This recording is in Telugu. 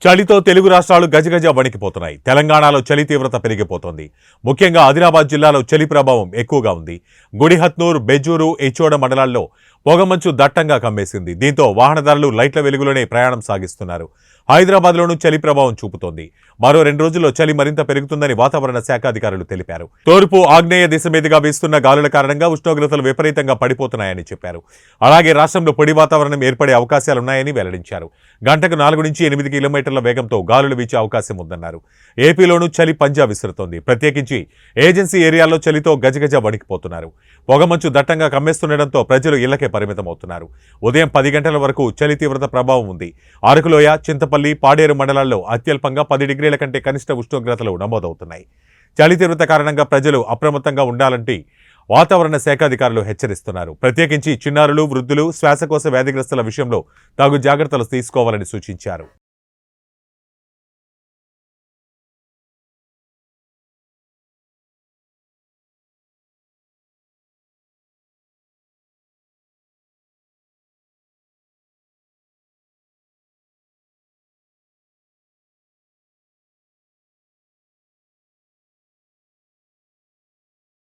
చలితో తెలుగు రాష్ట్రాలు గజగజ వణికిపోతున్నాయి. తెలంగాణలో చలి తీవ్రత పెరిగిపోతోంది. ముఖ్యంగా ఆదిలాబాద్ జిల్లాలో చలి ప్రభావం ఎక్కువగా ఉంది. గుడిహత్నూర్, బెజ్జూరు, ఎచ్చోడ మండలాల్లో పొగమంచు దట్టంగా కమ్మేసింది. దీంతో వాహనదారులు లైట్ల వెలుగులోనే ప్రయాణం సాగిస్తున్నారు. హైదరాబాద్లోనూ చలి ప్రభావం చూపుతోంది. మరో 2 రోజుల్లో చలి మరింత పెరుగుతుందని వాతావరణ శాఖ అధికారులు తెలిపారు. తూర్పు ఆగ్నేయ దిశ మీదుగా వీస్తున్న గాలుల కారణంగా ఉష్ణోగ్రతలు విపరీతంగా పడిపోతున్నాయని చెప్పారు. అలాగే రాష్ట్రంలో పొడి వాతావరణం ఏర్పడే అవకాశాలున్నాయని వెల్లడించారు. గంటకు 4 నుంచి 8 కిలోమీటర్ల వేగంతో గాలులు వీచే అవకాశం ఉందన్నారు. ఏపీలోనూ చలి పంజా విసురుతోంది. ప్రత్యేకించి ఏజెన్సీ ఏరియాల్లో చలితో గజగజ వణికిపోతున్నారు. పొగమంచు దట్టంగా కమ్మేస్తుండటంతో ప్రజలు ఇళ్లకే పరిమితమవుతున్నారు. ఉదయం 10 గంటల వరకు చలి తీవ్రత ప్రభావం ఉంది. అరకులోయ, చింతపల్లి, పాడేరు మండలాల్లో అత్యల్పంగా 10 డిగ్రీల కంటే కనిష్ట ఉష్ణోగ్రతలు నమోదవుతున్నాయి. చలి తీవ్రత కారణంగా ప్రజలు అప్రమత్తంగా ఉండాలంటే వాతావరణ శాఖ అధికారులు హెచ్చరిస్తున్నారు. ప్రత్యేకించి చిన్నారులు, వృద్ధులు, శ్వాసకోశ వ్యాధిగ్రస్తుల విషయంలో తగు జాగ్రత్తలు తీసుకోవాలని సూచించారు.